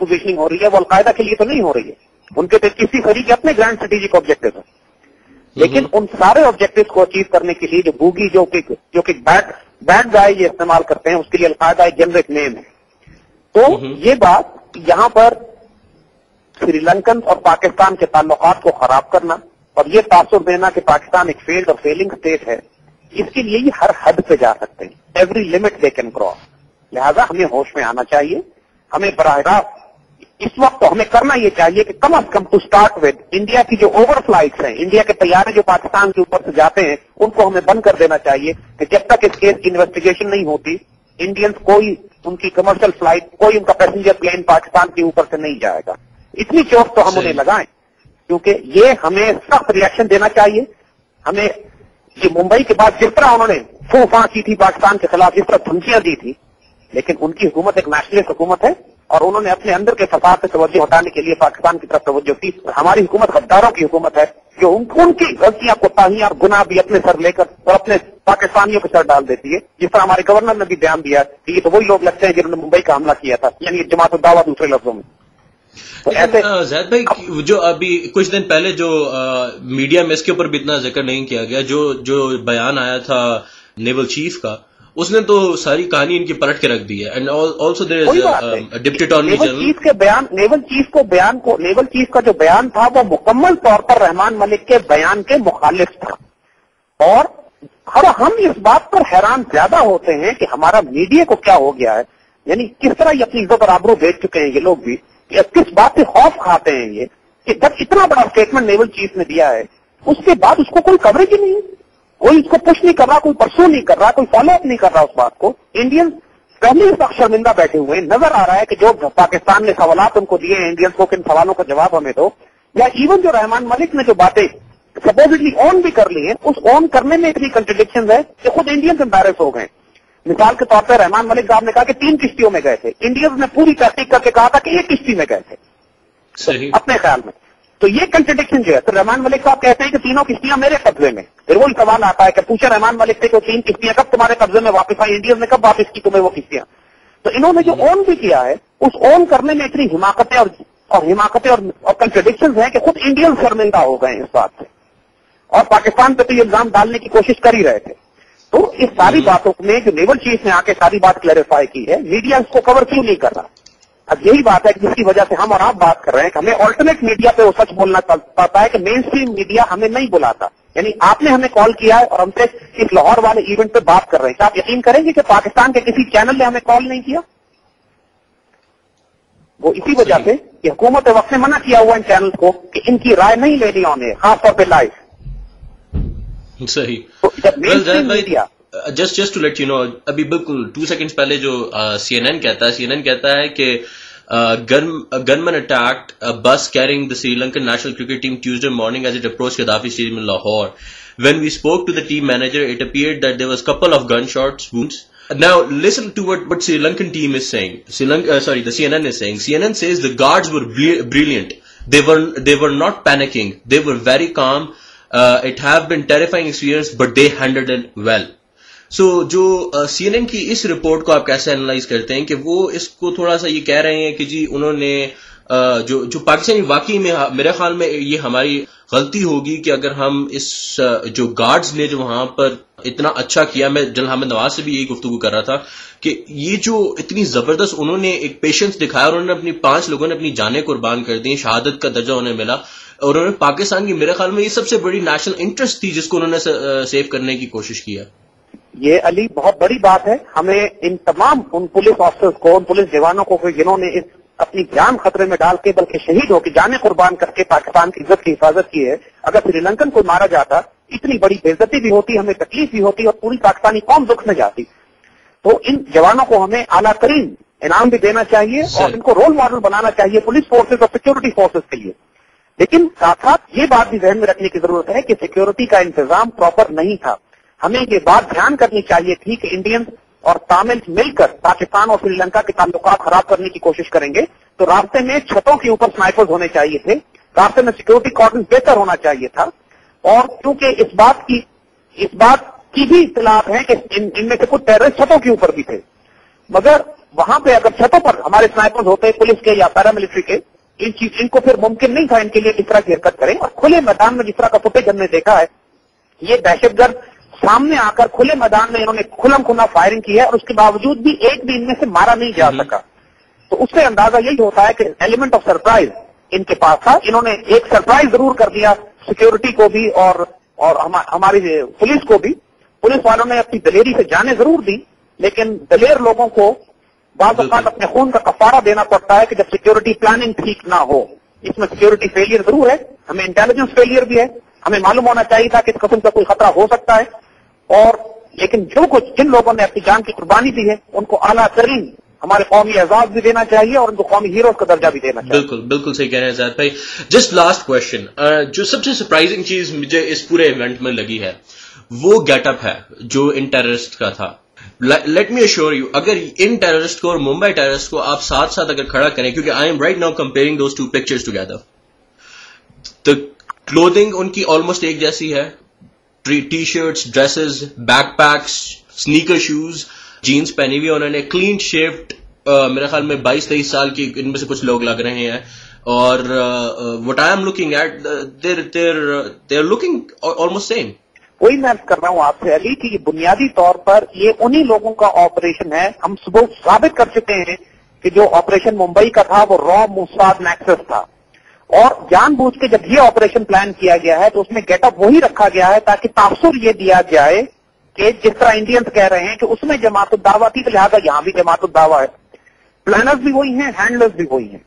Positioning हो रही है वो अलकायदा के लिए तो नहीं हो रही है, उनके तो किसी तरीके के अपने ग्रैंड स्ट्रेटेजिक ऑब्जेक्टिव है। लेकिन उन सारे ऑब्जेक्टिव को अचीव करने के लिए जो बूगी जो कि बैड गाय ये इस्तेमाल करते हैं, उसके लिए अलकायदा एक जेनरिक नेम है। तो ये बात यहाँ पर श्रीलंकन और पाकिस्तान के ताल्लुकात को खराब करना और ये तासुर देना कि पाकिस्तान एक फेल्ड और फेलिंग स्टेट है, इसके लिए ये हर हद पे जा सकते हैं, every limit they can cross. लिहाजा हमें होश में आना चाहिए। हमें बराह रास्त इस वक्त तो हमें करना ये चाहिए कि कम अज कम टू स्टार्ट विद इंडिया की जो ओवर फ्लाइट्स हैं, इंडिया के तैयारे जो पाकिस्तान के ऊपर से जाते हैं, उनको हमें बंद कर देना चाहिए कि जब तक इस केस की इन्वेस्टिगेशन नहीं होती इंडियंस कोई उनकी कमर्शियल फ्लाइट, कोई उनका पैसेंजर प्लेन पाकिस्तान के ऊपर से नहीं जाएगा। इतनी चोट तो हम उन्हें लगाएं, क्योंकि ये हमें सख्त रिएक्शन देना चाहिए। हमें ये मुंबई के बाद जिस तरह उन्होंने फूफा की थी पाकिस्तान के खिलाफ, जिस तरह धमकियां दी थी, लेकिन उनकी हुकूमत एक नेशनलिस्ट हुकूमत है और उन्होंने अपने अंदर के फसाद से तवज्जो हटाने के लिए पाकिस्तान की तरफ तवज्जो की। हमारी हुकूमत गद्दारों की हुकूमत है जो उनकी गलतियां, कोताहियां और गुनाह भी अपने सर लेकर और अपने पाकिस्तानियों के सर डाल देती है। जिस तरह हमारे गवर्नर ने भी बयान दिया कि ये तो वही लोग लगते हैं जिन्होंने मुंबई का हमला किया था, यानी जमात उद-दावा दूसरे लफ्जों में। तो ऐसे ज़ैद भाई, जो अभी कुछ दिन पहले जो मीडिया में इसके ऊपर भी इतना जिक्र नहीं किया गया, जो बयान आया था नेवल चीफ का, उसने तो सारी कहानी इनकी पलट के रख दी है। And also there is deputy attorney general naval chief का जो बयान था वो मुकम्मल तौर पर रहमान मलिक के बयान के मुखालिफ था। और हम इस बात पर हैरान ज्यादा होते हैं कि हमारा मीडिया को क्या हो गया है, यानी किस तरह ये अपनी इज्जत और आबरू बेच चुके हैं ये लोग भी, किस बात से खौफ खाते हैं ये कि जब इतना बड़ा स्टेटमेंट नेवल चीफ ने दिया है उसके बाद उसको कोई कवरेज ही नहीं है, कोई इसको पुश नहीं कर रहा, कोई परसू नहीं कर रहा, कोई फॉलो अप नहीं कर रहा उस बात को। इंडियंस पहले इस वक्त शर्मिंदा बैठे हुए हैं। नजर आ रहा है कि जो पाकिस्तान ने सवालात उनको दिए हैं इंडियंस को, किन सवालों का जवाब हमें दो, या इवन जो रहमान मलिक ने जो बातें सपोजिटली ऑन भी कर ली है, उस ऑन करने में इतनी कंट्रडिक्शन है कि खुद इंडियंस एम्बैरेस हो गए। मिसाल के तौर पर रहमान मलिक साहब ने कहा कि 3 किश्तियों में गए थे, इंडियंस ने पूरी तहकीक करके कहा था कि 1 किश्ती में गए थे तो अपने ख्याल में। तो ये कंट्रडिक्शन जो है, तो रहमान मलिक साहब कहते हैं कि 3 किश्तियां मेरे कब्जे में। फिर वही सवाल आता है कि पूछे रहमान मलिक से कि 3 किश्तियां कब तुम्हारे कब्जे में वापस आई, इंडियंस ने कब वापस की तुम्हें वो किश्तियां। तो इन्होंने जो ऑन भी किया है उस ऑन करने में इतनी हिमाकतें और कंट्रडिक्शन है कि खुद इंडियन शर्मिंदा हो गए इस बात से, और पाकिस्तान पे तो ये इल्जाम डालने की कोशिश कर ही रहे थे। तो इस सारी बातों में जो नेवल चीफ ने आके सारी बात क्लैरिफाई की है, मीडिया इसको कवर क्यों नहीं कर रहा। अब यही बात है कि जिसकी वजह से हम और आप बात कर रहे हैं कि हमें ऑल्टरनेट मीडिया पे वो सच बोलना पड़ता है कि मेन स्ट्रीम मीडिया हमें नहीं बुलाता। यानी आपने हमें कॉल किया है और हमसे इस लाहौर वाले इवेंट पे बात कर रहे हैं, क्या आप यकीन करेंगे कि पाकिस्तान के किसी चैनल ने हमें कॉल नहीं किया? वो इसी वजह से कि हुकूमत वक्त ने मना किया हुआ इन चैनल को कि इनकी राय नहीं लेनी होने, खासतौर पर लाइव। सही। तो जब main stream media just to let you know, अभी बिल्कुल 2 सेकंड्स पहले जो CNN कहता है कि gunman attacked a bus carrying the Sri Lankan national cricket team Tuesday morning as it approached Gaddafi Stadium in Lahore. When we spoke to the team manager, it appeared that there was a couple of gunshots wounds. Now listen to what Sri Lankan team is saying. The CNN is saying. CNN says the guards were brilliant. They were not panicking. They were very calm. It have been terrifying experience, but they handled it well. So, जो CNN की इस report को आप कैसे analyse करते हैं कि वो इसको थोड़ा सा ये कह रहे हैं कि जी उन्होंने जो पाकिस्तानी वाकई में मेरे ख्याल में ये हमारी गलती होगी कि अगर हम इस जो गार्ड्स ने जो वहां पर इतना अच्छा किया, मैं जनरल हामिद नवाज से भी यही गुफ्तगू कर रहा था कि ये जो इतनी जबरदस्त उन्होंने एक पेशेंस दिखाया, उन्होंने अपनी 5 लोगों ने अपनी जानें कुर्बान कर दी, शहादत का दर्जा उन्हें मिला, और उन्होंने पाकिस्तान की मेरे ख्याल में ये सबसे बड़ी नेशनल इंटरेस्ट थी जिसको उन्होंने सेव करने की कोशिश किया। ये अली बहुत बड़ी बात है। हमें इन तमाम उन पुलिस ऑफिसर्स को, उन पुलिस जवानों को जिन्होंने इस अपनी जान खतरे में डाल के बल्कि शहीद होकर जाने कुर्बान करके पाकिस्तान की इज्जत की हिफाजत की है, अगर श्रीलंकन को मारा जाता इतनी बड़ी बेइज्जती भी होती, हमें तकलीफ भी होती और पूरी पाकिस्तानी कौम दुख में जाती। तो इन जवानों को हमें आला तरीन इनाम भी देना चाहिए और इनको रोल मॉडल बनाना चाहिए पुलिस फोर्सेज और सिक्योरिटी फोर्सेज के लिए। लेकिन साथ साथ ये बात भी ध्यान में रखने की जरूरत है कि सिक्योरिटी का इंतजाम प्रॉपर नहीं था। हमें ये बात ध्यान करनी चाहिए थी कि इंडियंस और तामिल मिलकर पाकिस्तान और श्रीलंका के ताल्लुकात खराब करने की कोशिश करेंगे तो रास्ते में छतों के ऊपर स्नाइपर्स होने चाहिए थे, रास्ते में सिक्योरिटी कॉर्डन बेहतर होना चाहिए था। और क्योंकि इस बात की भी इत्तलात है कि इनमें से कुछ टेररिस्ट छतों के ऊपर भी थे, मगर वहां पे अगर छतों पर हमारे स्नाइपर्स होते पुलिस के या पैरामिलिट्री के, इनको फिर मुमकिन नहीं था इनके लिए इस तरह की हरकत करें। और खुले मैदान में जिस तरह का फुटेज हमने देखा है, ये दहशतगर्द सामने आकर खुले मैदान में इन्होंने खुलम खुला फायरिंग की है और उसके बावजूद भी एक भी इनमें से मारा नहीं जा सका। तो उससे अंदाजा यही होता है कि एलिमेंट ऑफ सरप्राइज इनके पास था। इन्होंने एक सरप्राइज जरूर कर दिया सिक्योरिटी को भी और हमारी पुलिस को भी। पुलिस वालों ने अपनी दलेरी से जाने जरूर दी, लेकिन दलेर लोगों को बाज़ औक़ात अपने खून का कफारा देना पड़ता है कि जब सिक्योरिटी प्लानिंग ठीक ना हो। इसमें सिक्योरिटी फेलियर जरूर है, हमें इंटेलिजेंस फेलियर भी है, हमें मालूम होना चाहिए था कि इस किस्म का कोई खतरा हो सकता है। और लेकिन जिन लोगों ने अपनी जान की कुर्बानी दी है उनको आला तरीन हमारे कौमी एजाज भी देना चाहिए और उनको कौमी हीरोज का दर्जा भी देना चाहिए। बिल्कुल बिल्कुल सही कह रहे हैं ज़ाहिद भाई। जस्ट लास्ट क्वेश्चन, जो सबसे सरप्राइजिंग चीज मुझे इस पूरे इवेंट में लगी है वो गेटअप है जो इन टेररिस्ट का था। लेट मी अश्योर यू, अगर इन टेररिस्ट को और मुंबई टेररिस्ट को आप साथ साथ अगर खड़ा करें, क्योंकि I am right now comparing those two pictures together, तो क्लोथिंग उनकी ऑलमोस्ट एक जैसी है, T shirts, dresses, backpacks, sneaker shoes, jeans पहनी हुई उन्होंने, क्लीन शेव्ड, मेरे ख्याल में 22-23 साल की इनमें से कुछ लोग लग रहे हैं। और what I am looking at, they're looking almost same. वही मैं कर रहा हूं आपसे अली कि बुनियादी तौर पर ये उन्हीं लोगों का ऑपरेशन है। हम सुबह साबित कर चुके हैं कि जो ऑपरेशन मुंबई का था वो रॉ मोसाद नेक्सस था, और जानबूझ के जब ये ऑपरेशन प्लान किया गया है तो उसमें गेटअप वही रखा गया है ताकि तासुर ये दिया जाए कि जिस तरह इंडियंस कह रहे हैं कि उसमें जमात दावा थी, तो लिहाजा यहां भी जमात दावा है। प्लानर्स भी वही हैं, हैंडलर्स भी वही हैं,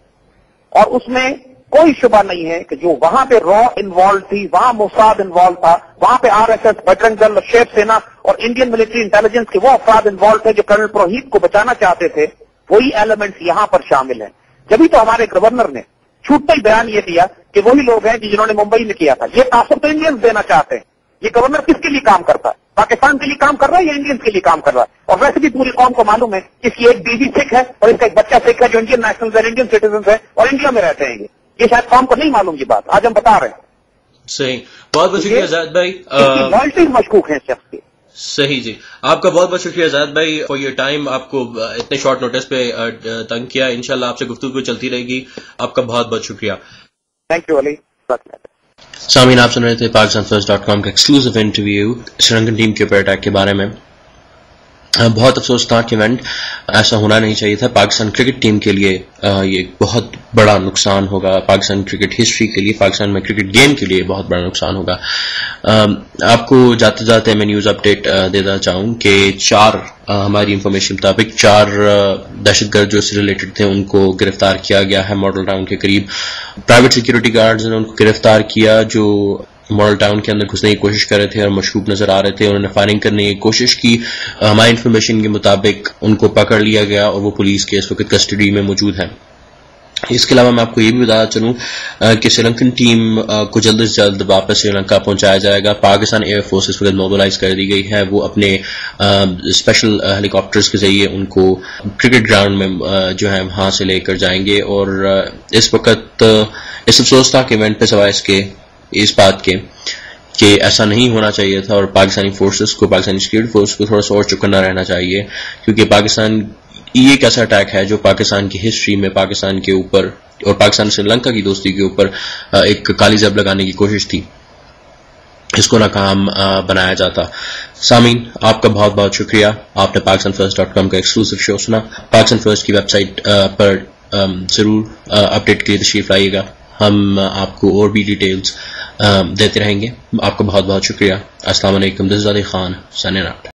और उसमें कोई शुबा नहीं है कि जो वहां पे रॉ इन्वॉल्व थी, वहां मोसाद इन्वॉल्व था, वहां पे आरएसएस, बजरंग दल, शेर सेना और इंडियन मिलिट्री इंटेलिजेंस के वो अफराद इन्वॉल्व थे जो कर्नल पुरोहित को बचाना चाहते थे। वही एलिमेंट्स यहां पर शामिल हैं। जब तो हमारे गवर्नर ने छूटता ही बयान ये दिया कि वही लोग हैं जिन्होंने मुंबई में किया था। ये तासुर तो इंडियंस देना चाहते हैं। ये गवर्नर किसके लिए काम करता है? पाकिस्तान के लिए काम कर रहा है या इंडियंस के लिए काम कर रहा है? और वैसे भी पूरी कौम को मालूम है कि इसकी एक बीवी सिख है और इसका एक बच्चा सिख है जो इंडियन नेशनल है, इंडियन सिटीजन है और इंडिया में रहते हैं। ये शायद कौम को नहीं मालूम ये बात, आज हम बता रहे हैं। सही, बहुत बहुत शुक्रिया ज़ाहिद भाई। लॉयल्टी मशकूक है शख्स की। सही जी, आपका बहुत बहुत शुक्रिया ज़ाहिद भाई फॉर योर टाइम। आपको इतने शॉर्ट नोटिस पे तंग किया, इंशाल्लाह आपसे गुफ्तगू चलती रहेगी। आपका बहुत बहुत शुक्रिया। Thank you Ali. सामीन, आप सुन रहे थे PakistanFirst.com का एक्सक्लूसिव इंटरव्यू श्रीलंकन टीम के ऊपर अटैक के बारे में। बहुत अफसोसनाक इवेंट, ऐसा होना नहीं चाहिए था। पाकिस्तान क्रिकेट टीम के लिए ये बहुत बड़ा नुकसान होगा, पाकिस्तान क्रिकेट हिस्ट्री के लिए, पाकिस्तान में क्रिकेट गेम के लिए बहुत बड़ा नुकसान होगा। आपको जाते जाते मैं न्यूज़ अपडेट देना चाहूँ कि हमारी इंफॉर्मेशन मुताबिक 4 दहशतगर्द जो इससे रिलेटेड थे उनको गिरफ्तार किया गया है मॉडल टाउन के करीब। प्राइवेट सिक्योरिटी गार्ड्स ने उनको गिरफ्तार किया जो मॉडल टाउन के अंदर घुसने की कोशिश कर रहे थे और मशरूब नजर आ रहे थे। उन्होंने फायरिंग करने की कोशिश की। हमारी इंफॉर्मेशन के मुताबिक उनको पकड़ लिया गया और वो पुलिस के इस वक्त कस्टडी में मौजूद है। इसके अलावा मैं आपको ये भी बताना चलूं कि श्रीलंकन टीम को जल्द से जल्द वापस श्रीलंका पहुंचाया जाएगा। पाकिस्तान एयर फोर्स इस वक्त मोबिलाइज कर दी गई है। वो अपने स्पेशल हेलीकॉप्टर्स के जरिए उनको क्रिकेट ग्राउंड में जो है वहां से लेकर जाएंगे। और इस वक्त इस अफसोसनाक इवेंट पे सवाए इस बात के कि ऐसा नहीं होना चाहिए था और पाकिस्तानी फोर्सेस को, पाकिस्तानी सिक्योरिटी फोर्स को थोड़ा सा और चौकन्ना रहना चाहिए, क्योंकि पाकिस्तान ये एक ऐसा अटैक है जो पाकिस्तान की हिस्ट्री में पाकिस्तान के ऊपर और पाकिस्तान श्रीलंका की दोस्ती के ऊपर एक काली जब लगाने की कोशिश थी। इसको नाकाम बनाया जाता। सामीन, आपका बहुत बहुत शुक्रिया। आपने PakistanFirst.com का एक्सक्लूसिव शो सुना। पाकिस्तान फर्स्ट की वेबसाइट पर जरूर अपडेट के लिए तशरीफ लाइएगा। हम आपको और भी डिटेल्स देते रहेंगे। आपका बहुत बहुत शुक्रिया। अस्सलाम वालेकुम। This is Ali Khan, signing out.